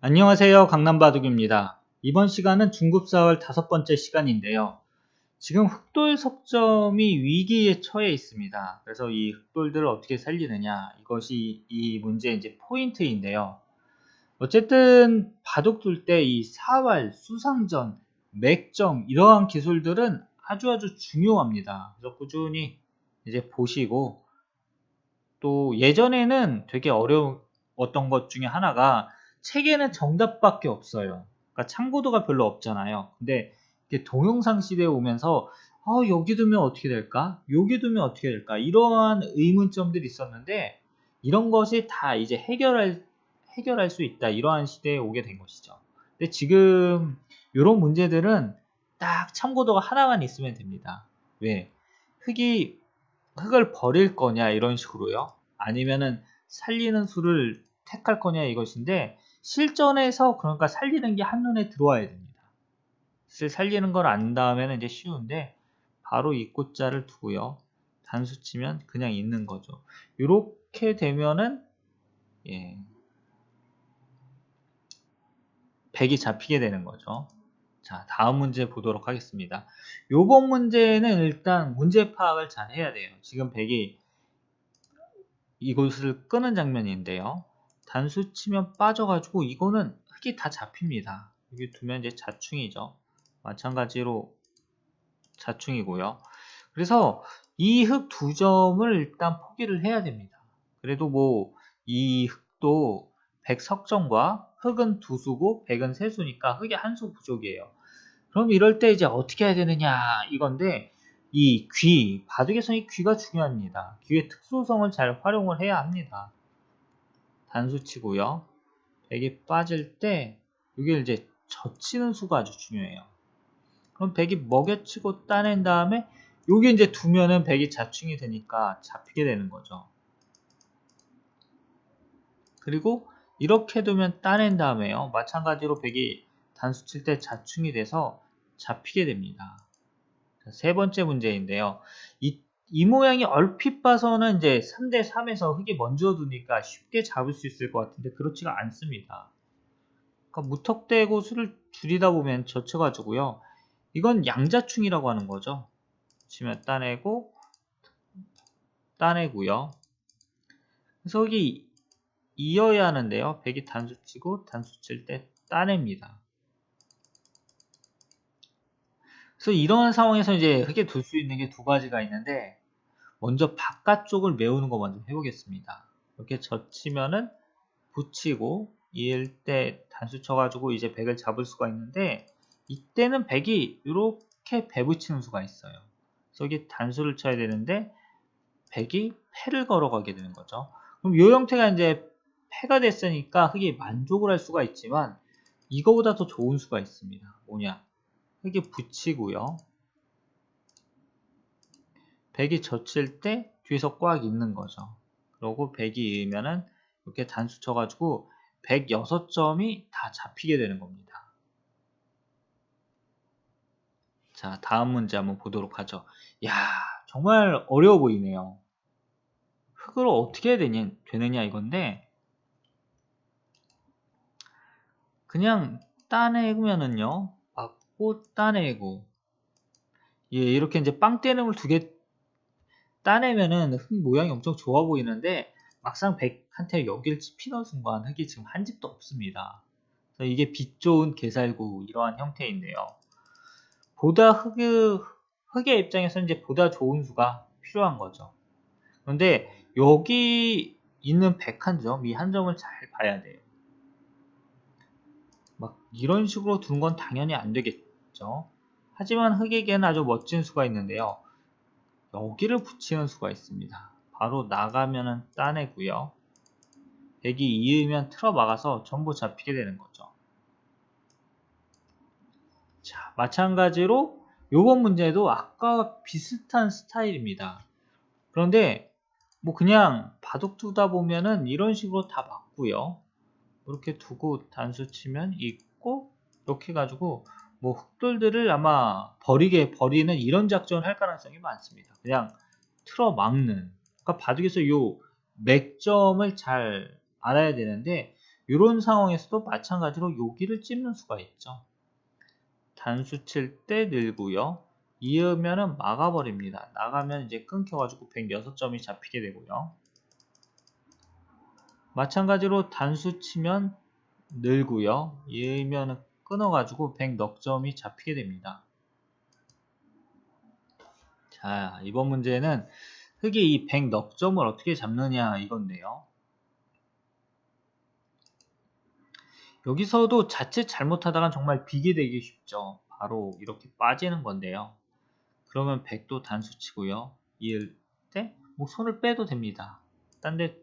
안녕하세요. 강남바둑입니다. 이번 시간은 중급사월 5번째 시간인데요. 지금 흑돌 석점이 위기에 처해 있습니다. 그래서 이 흑돌들을 어떻게 살리느냐, 이것이 이 문제의 이제 포인트인데요. 어쨌든 바둑 둘 때 이 사활, 수상전, 맥점 이러한 기술들은 아주 중요합니다. 그래서 꾸준히 이제 보시고, 또 예전에는 되게 어려웠던 것 중에 하나가 책에는 정답밖에 없어요. 그러니까 참고도가 별로 없잖아요. 근데 이게 동영상 시대에 오면서 여기 두면 어떻게 될까? 여기 두면 어떻게 될까? 이러한 의문점들이 있었는데 이런 것이 다 이제 해결할 수 있다. 이러한 시대에 오게 된 것이죠. 근데 지금 이런 문제들은 딱 참고도가 하나만 있으면 됩니다. 왜? 흙이 흙을 버릴 거냐 이런 식으로요. 아니면은 살리는 수를 택할 거냐 이것인데 실전에서 그러니까 살리는 게 한눈에 들어와야 됩니다. 살리는 걸 안 다음에는 이제 쉬운데 바로 이 꽃자를 두고요. 단수 치면 그냥 있는 거죠. 이렇게 되면은 예, 백이 잡히게 되는 거죠. 자, 다음 문제 보도록 하겠습니다. 요번 문제는 일단 문제 파악을 잘 해야 돼요. 지금 백이 이곳을 끄는 장면인데요. 단수 치면 빠져가지고 이거는 흙이 다 잡힙니다. 여기 두면 이제 자충이죠. 마찬가지로 자충이고요. 그래서 이 흙 두 점을 일단 포기를 해야 됩니다. 그래도 뭐 이 흙도 백석점과 흙은 두 수고 백은 세 수니까 흙이 한 수 부족이에요. 그럼 이럴 때 이제 어떻게 해야 되느냐 이건데 이 귀, 바둑에서 이 귀가 중요합니다. 귀의 특수성을 잘 활용을 해야 합니다. 단수 치고요. 백이 빠질 때 이게 이제 젖히는 수가 아주 중요해요. 그럼 백이 먹여치고 따낸 다음에 요게 이제 두면은 백이 자충이 되니까 잡히게 되는 거죠. 그리고 이렇게 두면 따낸 다음에요. 마찬가지로 백이 단수 칠 때 자충이 돼서 잡히게 됩니다. 자, 세 번째 문제인데요. 이 모양이 얼핏 봐서는 이제 3대 3에서 흙이 먼저 두니까 쉽게 잡을 수 있을 것 같은데 그렇지가 않습니다. 그러니까 무턱대고 수를 줄이다 보면 젖혀가지고요. 이건 양자충이라고 하는 거죠. 치면 따내고요. 그래서 여기 이어야 하는데요. 백이 단수 치고 단수 칠 때 따냅니다. 그래서 이런 상황에서 이제 흙에 둘 수 있는 게 두 가지가 있는데 먼저 바깥쪽을 메우는 거 먼저 해보겠습니다. 이렇게 젖히면은 붙이고 이을 때 단수 쳐가지고 이제 백을 잡을 수가 있는데 이때는 백이 이렇게 배붙이는 수가 있어요. 그래서 여기 단수를 쳐야 되는데 백이 패를 걸어가게 되는 거죠. 그럼 이 형태가 이제 패가 됐으니까 흙이 만족을 할 수가 있지만 이거보다 더 좋은 수가 있습니다. 뭐냐? 흙이 붙이고요. 백이 젖힐 때 뒤에서 꽉 있는 거죠. 그러고 백이 이으면은 이렇게 단수 쳐가지고 106점이 다 잡히게 되는 겁니다. 자, 다음 문제 한번 보도록 하죠. 야, 정말 어려워 보이네요. 흙을 어떻게 해야 되느냐 이건데 그냥 따내면은요. 맞고 따내고 예, 이렇게 이제 빵떼름을 두 개 따내면은 흙 모양이 엄청 좋아 보이는데 막상 백한테 여길 찝히는 순간 흙이 지금 한 집도 없습니다. 그래서 이게 빛 좋은 개살구 이러한 형태인데요. 보다 흙의 입장에서는 이제 보다 좋은 수가 필요한 거죠. 그런데 여기 있는 101점, 이 한 점을 잘 봐야 돼요. 막 이런 식으로 두는 건 당연히 안 되겠죠. 하지만 흙에게는 아주 멋진 수가 있는데요. 여기를 붙이는 수가 있습니다. 바로 나가면은 따내고요. 백이 이으면 틀어 막아서 전부 잡히게 되는 거죠. 자, 마찬가지로 요번 문제도 아까 비슷한 스타일입니다. 그런데 뭐 그냥 바둑 두다 보면은 이런 식으로 다 맞고요. 이렇게 두고 단수 치면 있고 이렇게 해가지고 뭐 흑돌들을 아마 버리는 이런 작전을 할 가능성이 많습니다. 그냥 틀어 막는. 그러니까 바둑에서 요 맥점을 잘 알아야 되는데 이런 상황에서도 마찬가지로 여기를 찝는 수가 있죠. 단수 칠 때 늘고요. 이으면은 막아버립니다. 나가면 이제 끊겨가지고 106점이 잡히게 되고요. 마찬가지로 단수 치면 늘고요. 이으면은 끊어가지고 100넉점이 잡히게 됩니다. 자, 이번 문제는 흑이 이 100넉점을 어떻게 잡느냐 이건데요. 여기서도 자칫 잘못하다간 정말 비게 되기 쉽죠. 바로 이렇게 빠지는 건데요. 그러면 100도 단수 치고요. 이을 때 뭐 손을 빼도 됩니다. 딴 데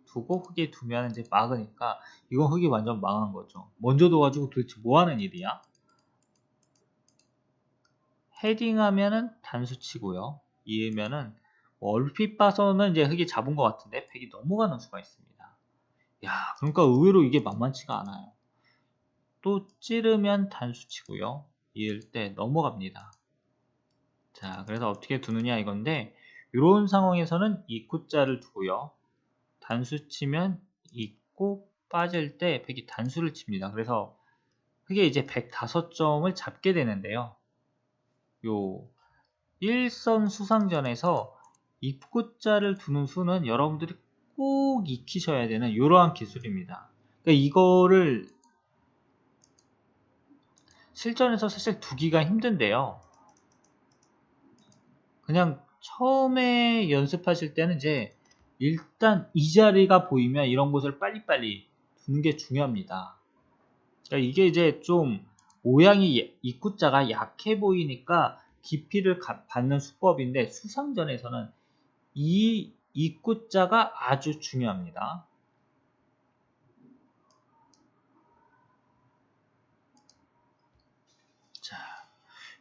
두고 흑에 두면 이제 막으니까 이건 흑이 완전 망한 거죠. 먼저 둬가지고 도대체 뭐 하는 일이야? 헤딩하면은 단수 치고요. 이으면은 뭐 얼핏 봐서는 이제 흑이 잡은 것 같은데 100이 넘어가는 수가 있습니다. 야, 그러니까 의외로 이게 만만치가 않아요. 또 찌르면 단수 치고요. 이을 때 넘어갑니다. 자, 그래서 어떻게 두느냐 이건데 이런 상황에서는 이쿠자를 두고요. 단수 치면 있고 빠질 때 100이 단수를 칩니다. 그래서 그게 이제 105점을 잡게 되는데요. 요 일선 수상전에서 입구자를 두는 수는 여러분들이 꼭 익히셔야 되는 이러한 기술입니다. 그러니까 이거를 실전에서 사실 두기가 힘든데요. 그냥 처음에 연습하실 때는 이제 일단 이 자리가 보이면 이런 곳을 빨리빨리 두는 게 중요합니다. 그러니까 이게 이제 좀 모양이 입구자가 약해 보이니까 깊이를 받는 수법인데 수상전에서는 이 입구자가 아주 중요합니다. 자,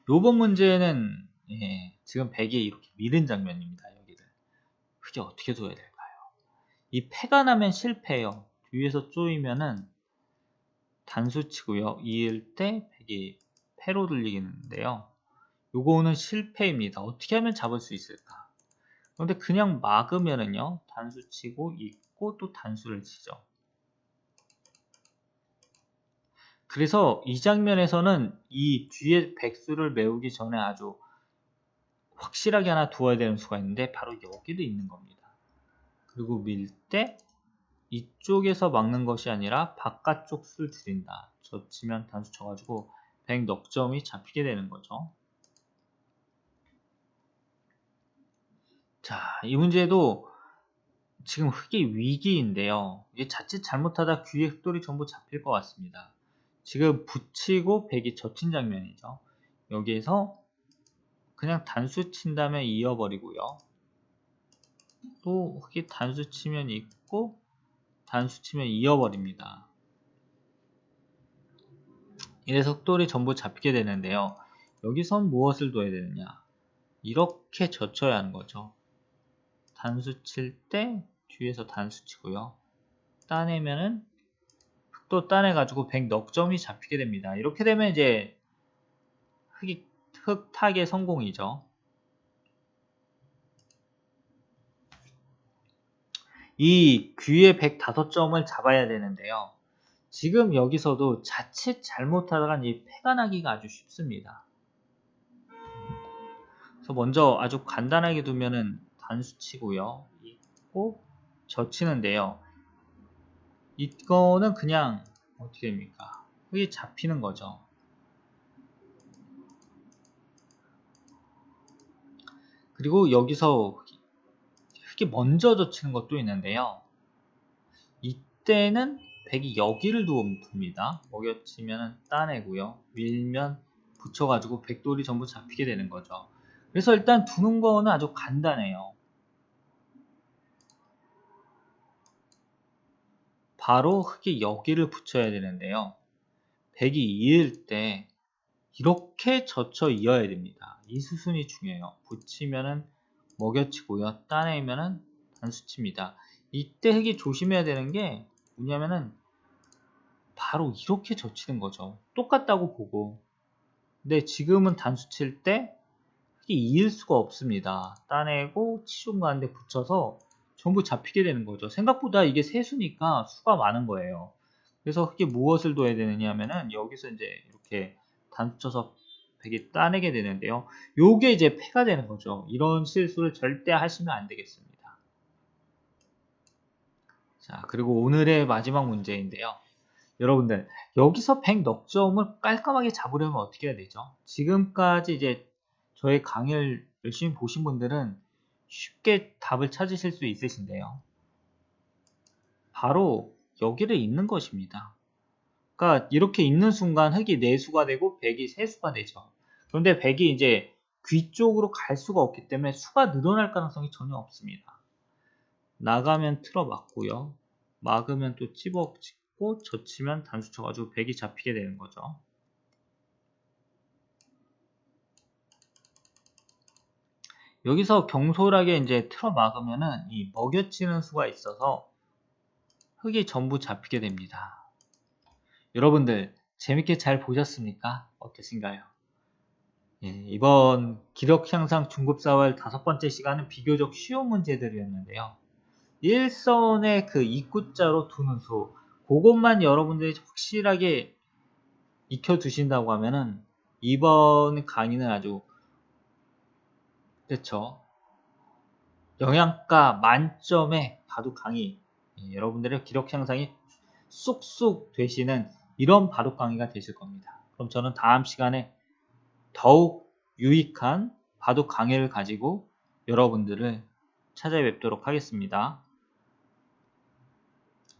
요번 문제는 지금 100이 이렇게 밀은 장면입니다. 여기를 그게 어떻게 둬야 될까요? 이 패가 나면 실패해요. 뒤에서 쪼이면은 단수 치고요. 이을 때 100이 패로 들리겠는데요. 요거는 실패입니다. 어떻게 하면 잡을 수 있을까? 그런데 그냥 막으면은요. 단수 치고 있고 또 단수를 치죠. 그래서 이 장면에서는 이 뒤에 백수를 메우기 전에 아주 확실하게 하나 두어야 되는 수가 있는데 바로 여기도 있는 겁니다. 그리고 밀 때 이쪽에서 막는 것이 아니라 바깥쪽 수를 줄인다. 젖히면 단수 쳐가지고 100 넉점이 잡히게 되는 거죠. 자, 이 문제도 지금 흑이 위기인데요. 이게 자칫 잘못하다 귀에 흑돌이 전부 잡힐 것 같습니다. 지금 붙이고 100이 젖힌 장면이죠. 여기에서 그냥 단수 친다면 이어버리고요. 또 흑이 단수 치면 있고 단수 치면 이어버립니다. 이래서 흑돌이 전부 잡히게 되는데요. 여기선 무엇을 둬야 되느냐? 이렇게 젖혀야 하는 거죠. 단수 칠 때 뒤에서 단수 치고요. 따내면은 흑도 따내가지고 100 넉점이 잡히게 됩니다. 이렇게 되면 이제 흑 타기의 성공이죠. 이 귀에 105점을 잡아야 되는데요. 지금 여기서도 자칫 잘못하다간 이 패가 나기가 아주 쉽습니다. 그래서 먼저 아주 간단하게 두면은 단수 치고요. 있고 젖히는데요. 이거는 그냥 어떻게 됩니까? 흑이 잡히는 거죠. 그리고 여기서 흑이 먼저 젖히는 것도 있는데요. 이때는 100이 여기를 둡니다. 먹여치면 따내고요. 밀면 붙여가지고 백돌이 전부 잡히게 되는 거죠. 그래서 일단 두는 거는 아주 간단해요. 바로 흑이 여기를 붙여야 되는데요. 100이 이을 때 이렇게 젖혀 이어야 됩니다. 이 수순이 중요해요. 붙이면은 먹여치고요. 따내면은 단수칩니다. 이때 흑이 조심해야 되는 게 뭐냐면은 바로 이렇게 젖히는 거죠. 똑같다고 보고. 근데 지금은 단수 칠 때 흑이 이을 수가 없습니다. 따내고 치중 가는데 붙여서 전부 잡히게 되는 거죠. 생각보다 이게 세수니까 수가 많은 거예요. 그래서 흙에 무엇을 둬야 되느냐 하면은 여기서 이제 이렇게 단수 쳐서 백이 따내게 되는데요. 요게 이제 패가 되는 거죠. 이런 실수를 절대 하시면 안 되겠습니다. 자, 그리고 오늘의 마지막 문제인데요. 여러분들, 여기서 100 넉점을 깔끔하게 잡으려면 어떻게 해야 되죠? 지금까지 이제 저의 강의를 열심히 보신 분들은 쉽게 답을 찾으실 수 있으신데요. 바로 여기를 잇는 것입니다. 그러니까 이렇게 잇는 순간 흙이 4수가 되고 100이 3수가 되죠. 그런데 100이 이제 귀 쪽으로 갈 수가 없기 때문에 수가 늘어날 가능성이 전혀 없습니다. 나가면 틀어 맞고요. 막으면 또 찝고 젖히면 단수 쳐가지고 100이 잡히게 되는 거죠. 여기서 경솔하게 이제 틀어 막으면은 이 먹여치는 수가 있어서 흙이 전부 잡히게 됩니다. 여러분들 재밌게 잘 보셨습니까? 어떠신가요? 예, 이번 기록 향상 중급 4월 5번째 시간은 비교적 쉬운 문제들이었는데요. 일선의 그 입구자로 두는 수, 그것만 여러분들이 확실하게 익혀두신다고 하면은 이번 강의는 아주 그렇죠. 영양가 만점의 바둑 강의, 여러분들의 기록 향상이 쑥쑥 되시는 이런 바둑 강의가 되실 겁니다. 그럼 저는 다음 시간에 더욱 유익한 바둑 강의를 가지고 여러분들을 찾아뵙도록 하겠습니다.